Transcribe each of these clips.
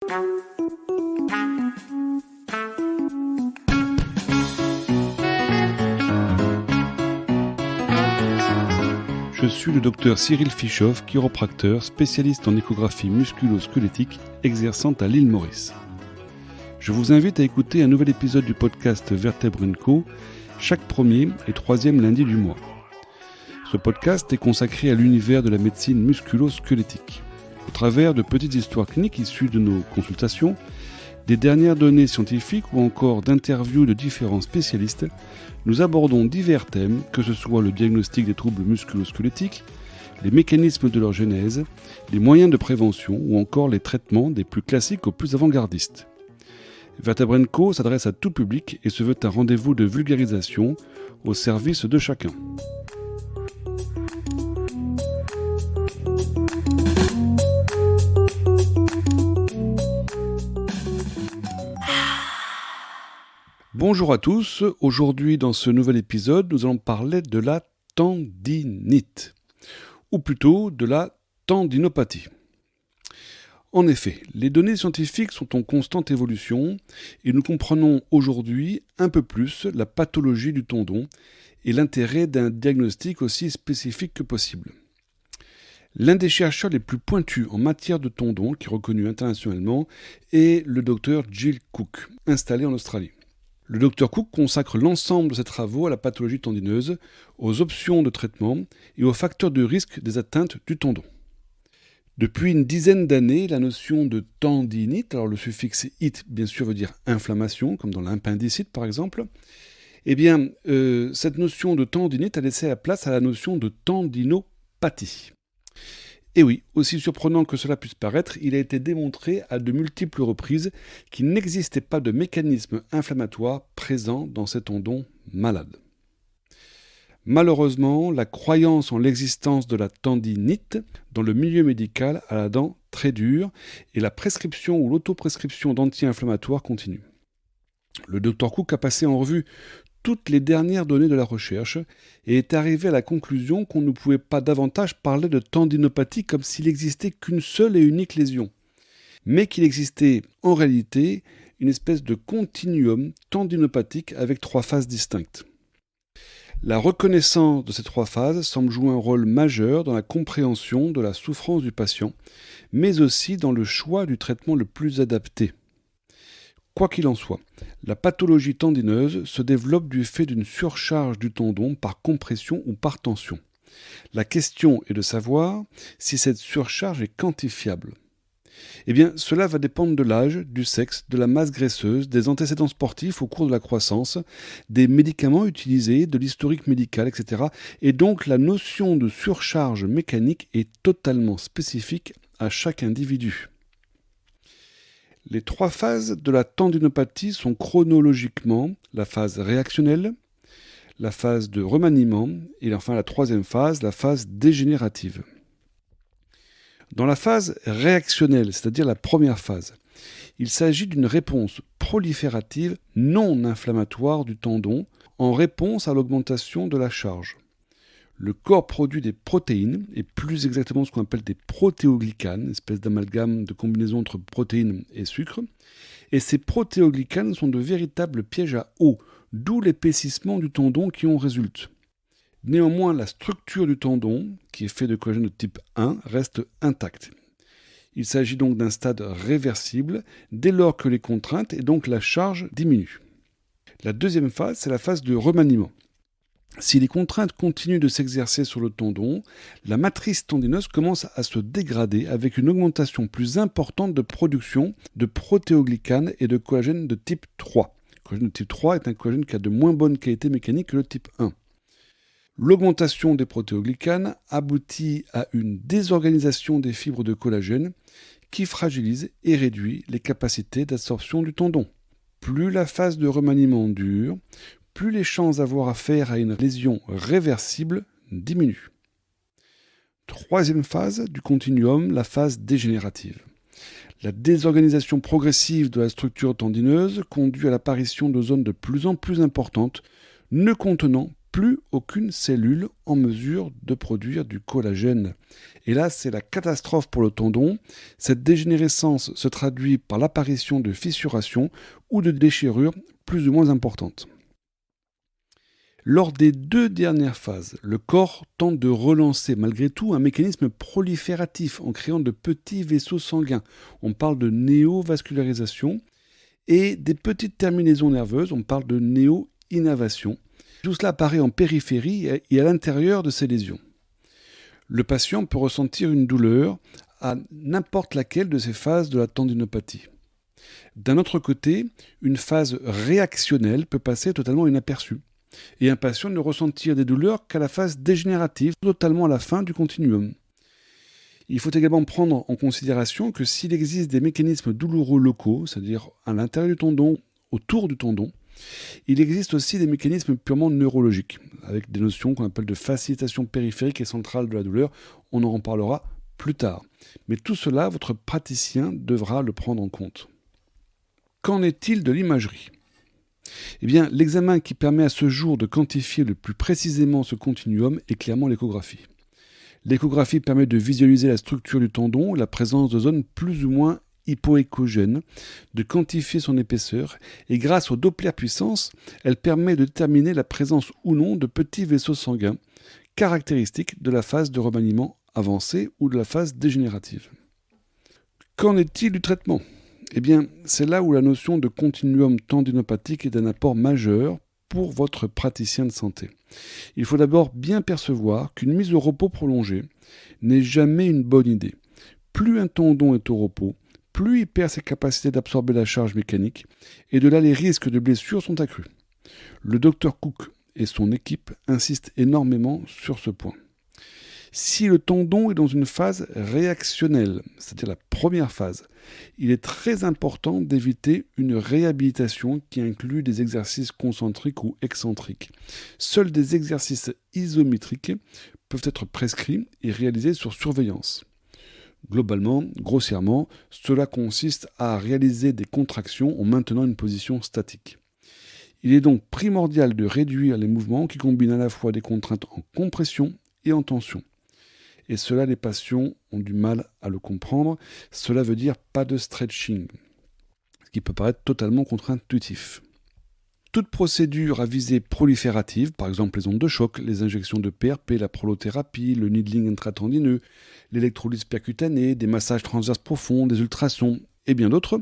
Je suis le docteur Cyril Fischoff, chiropracteur, spécialiste en échographie musculo-squelettique, exerçant à l'île Maurice. Je vous invite à écouter un nouvel épisode du podcast Vertèbre & Co, chaque premier et troisième lundi du mois. Ce podcast est consacré à l'univers de la médecine musculo-squelettique. Au travers de petites histoires cliniques issues de nos consultations, des dernières données scientifiques ou encore d'interviews de différents spécialistes, nous abordons divers thèmes, que ce soit le diagnostic des troubles musculo-squelettiques, les mécanismes de leur genèse, les moyens de prévention ou encore les traitements des plus classiques aux plus avant-gardistes. Vertèbre & Co s'adresse à tout public et se veut un rendez-vous de vulgarisation au service de chacun. Bonjour à tous, aujourd'hui dans ce nouvel épisode, nous allons parler de la tendinite, ou plutôt de la tendinopathie. En effet, les données scientifiques sont en constante évolution et nous comprenons aujourd'hui un peu plus la pathologie du tendon et l'intérêt d'un diagnostic aussi spécifique que possible. L'un des chercheurs les plus pointus en matière de tendon, qui est reconnu internationalement, est le docteur Gill Cook, installé en Australie. Le Dr Cook consacre l'ensemble de ses travaux à la pathologie tendineuse, aux options de traitement et aux facteurs de risque des atteintes du tendon. Depuis une dizaine d'années, la notion de tendinite, alors le suffixe ite bien sûr veut dire inflammation, comme dans l'appendicite par exemple, cette notion de tendinite a laissé la place à la notion de tendinopathie. Et oui, aussi surprenant que cela puisse paraître, il a été démontré à de multiples reprises qu'il n'existait pas de mécanisme inflammatoire présent dans ces tendons malades. Malheureusement, la croyance en l'existence de la tendinite dans le milieu médical a la dent très dure et la prescription ou l'autoprescription d'anti-inflammatoires continue. Le Dr Cook a passé en revue toutes les dernières données de la recherche et est arrivé à la conclusion qu'on ne pouvait pas davantage parler de tendinopathie comme s'il n'existait qu'une seule et unique lésion, mais qu'il existait en réalité une espèce de continuum tendinopathique avec trois phases distinctes. La reconnaissance de ces trois phases semble jouer un rôle majeur dans la compréhension de la souffrance du patient, mais aussi dans le choix du traitement le plus adapté. Quoi qu'il en soit, la pathologie tendineuse se développe du fait d'une surcharge du tendon par compression ou par tension. La question est de savoir si cette surcharge est quantifiable. Cela va dépendre de l'âge, du sexe, de la masse graisseuse, des antécédents sportifs au cours de la croissance, des médicaments utilisés, de l'historique médical, etc. Et donc la notion de surcharge mécanique est totalement spécifique à chaque individu. Les trois phases de la tendinopathie sont chronologiquement la phase réactionnelle, la phase de remaniement et enfin la troisième phase, la phase dégénérative. Dans la phase réactionnelle, c'est-à-dire la première phase, il s'agit d'une réponse proliférative non inflammatoire du tendon en réponse à l'augmentation de la charge. Le corps produit des protéines, et plus exactement ce qu'on appelle des protéoglycanes, une espèce d'amalgame de combinaison entre protéines et sucre. Et ces protéoglycanes sont de véritables pièges à eau, d'où l'épaississement du tendon qui en résulte. Néanmoins, la structure du tendon, qui est fait de collagène de type 1, reste intacte. Il s'agit donc d'un stade réversible dès lors que les contraintes et donc la charge diminuent. La deuxième phase, c'est la phase de remaniement. Si les contraintes continuent de s'exercer sur le tendon, la matrice tendineuse commence à se dégrader avec une augmentation plus importante de production de protéoglycanes et de collagène de type 3. Le collagène de type 3 est un collagène qui a de moins bonne qualité mécanique que le type 1. L'augmentation des protéoglycanes aboutit à une désorganisation des fibres de collagène qui fragilise et réduit les capacités d'absorption du tendon. Plus la phase de remaniement dure, plus les chances d'avoir affaire à une lésion réversible diminuent. Troisième phase du continuum, la phase dégénérative. La désorganisation progressive de la structure tendineuse conduit à l'apparition de zones de plus en plus importantes ne contenant plus aucune cellule en mesure de produire du collagène. Et là, c'est la catastrophe pour le tendon. Cette dégénérescence se traduit par l'apparition de fissurations ou de déchirures plus ou moins importantes. Lors des 2 dernières phases, le corps tente de relancer malgré tout un mécanisme prolifératif en créant de petits vaisseaux sanguins. On parle de néovascularisation et des petites terminaisons nerveuses, on parle de néo-innervation. Tout cela apparaît en périphérie et à l'intérieur de ces lésions. Le patient peut ressentir une douleur à n'importe laquelle de ces phases de la tendinopathie. D'un autre côté, une phase réactionnelle peut passer totalement inaperçue. Et un patient ne ressentir des douleurs qu'à la phase dégénérative, totalement à la fin du continuum. Il faut également prendre en considération que s'il existe des mécanismes douloureux locaux, c'est-à-dire à l'intérieur du tendon, autour du tendon, il existe aussi des mécanismes purement neurologiques, avec des notions qu'on appelle de facilitation périphérique et centrale de la douleur. On en reparlera plus tard. Mais tout cela, votre praticien devra le prendre en compte. Qu'en est-il de l'imagerie ? Eh bien, l'examen qui permet à ce jour de quantifier le plus précisément ce continuum est clairement l'échographie. L'échographie permet de visualiser la structure du tendon et la présence de zones plus ou moins hypoéchogènes, de quantifier son épaisseur, et grâce au Doppler puissance, elle permet de déterminer la présence ou non de petits vaisseaux sanguins, caractéristiques de la phase de remaniement avancé ou de la phase dégénérative. Qu'en est-il du traitement ? Eh bien, c'est là où la notion de continuum tendinopathique est d'un apport majeur pour votre praticien de santé. Il faut d'abord bien percevoir qu'une mise au repos prolongée n'est jamais une bonne idée. Plus un tendon est au repos, plus il perd ses capacités d'absorber la charge mécanique, et de là les risques de blessures sont accrus. Le Dr Cook et son équipe insistent énormément sur ce point. Si le tendon est dans une phase réactionnelle, c'est-à-dire la première phase, il est très important d'éviter une réhabilitation qui inclut des exercices concentriques ou excentriques. Seuls des exercices isométriques peuvent être prescrits et réalisés sur surveillance. Globalement, grossièrement, cela consiste à réaliser des contractions en maintenant une position statique. Il est donc primordial de réduire les mouvements qui combinent à la fois des contraintes en compression et en tension. Et cela, les patients ont du mal à le comprendre. Cela veut dire pas de stretching, ce qui peut paraître totalement contre-intuitif. Toute procédure à visée proliférative, par exemple les ondes de choc, les injections de PRP, la prolothérapie, le needling intratendineux, l'électrolyse percutanée, des massages transverses profonds, des ultrasons et bien d'autres,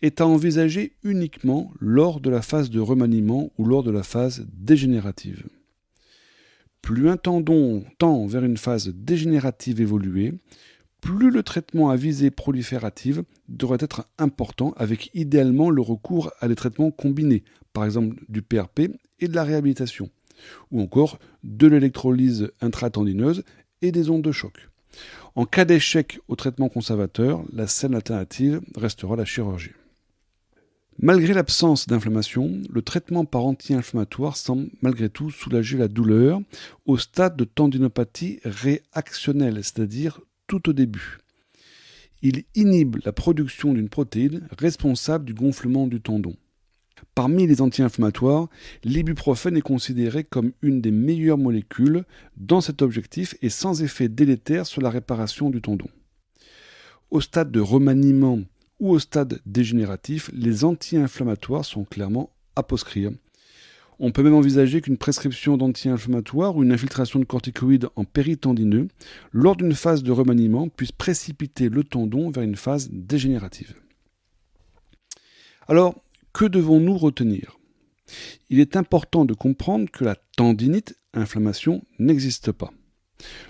est à envisager uniquement lors de la phase de remaniement ou lors de la phase dégénérative. Plus un tendon tend vers une phase dégénérative évoluée, plus le traitement à visée proliférative devrait être important, avec idéalement le recours à des traitements combinés, par exemple du PRP et de la réhabilitation, ou encore de l'électrolyse intratendineuse et des ondes de choc. En cas d'échec au traitement conservateur, la seule alternative restera la chirurgie. Malgré l'absence d'inflammation, le traitement par anti-inflammatoire semble malgré tout soulager la douleur au stade de tendinopathie réactionnelle, c'est-à-dire tout au début. Il inhibe la production d'une protéine responsable du gonflement du tendon. Parmi les anti-inflammatoires, l'ibuprofène est considéré comme une des meilleures molécules dans cet objectif et sans effet délétère sur la réparation du tendon. Au stade de remaniement ou au stade dégénératif, les anti-inflammatoires sont clairement à proscrire. On peut même envisager qu'une prescription d'anti-inflammatoires ou une infiltration de corticoïdes en péritendineux lors d'une phase de remaniement puisse précipiter le tendon vers une phase dégénérative. Alors, que devons-nous retenir ? Il est important de comprendre que la tendinite, inflammation, n'existe pas.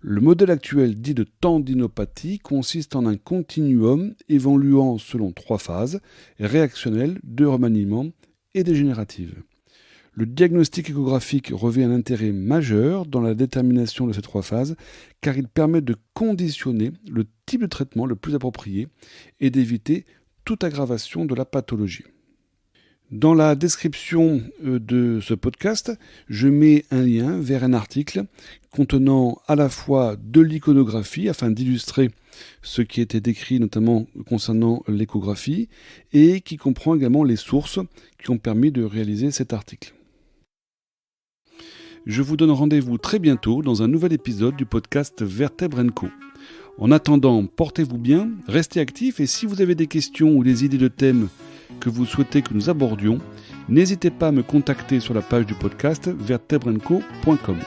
Le modèle actuel dit de tendinopathie consiste en un continuum évoluant selon 3 phases, réactionnelle, de remaniement et dégénérative. Le diagnostic échographique revêt un intérêt majeur dans la détermination de ces 3 phases, car il permet de conditionner le type de traitement le plus approprié et d'éviter toute aggravation de la pathologie. Dans la description de ce podcast, je mets un lien vers un article contenant à la fois de l'iconographie afin d'illustrer ce qui était décrit notamment concernant l'échographie et qui comprend également les sources qui ont permis de réaliser cet article. Je vous donne rendez-vous très bientôt dans un nouvel épisode du podcast Vertèbre & Co. En attendant, portez-vous bien, restez actifs et si vous avez des questions ou des idées de thèmes que vous souhaitez que nous abordions, n'hésitez pas à me contacter sur la page du podcast vertebreandco.com.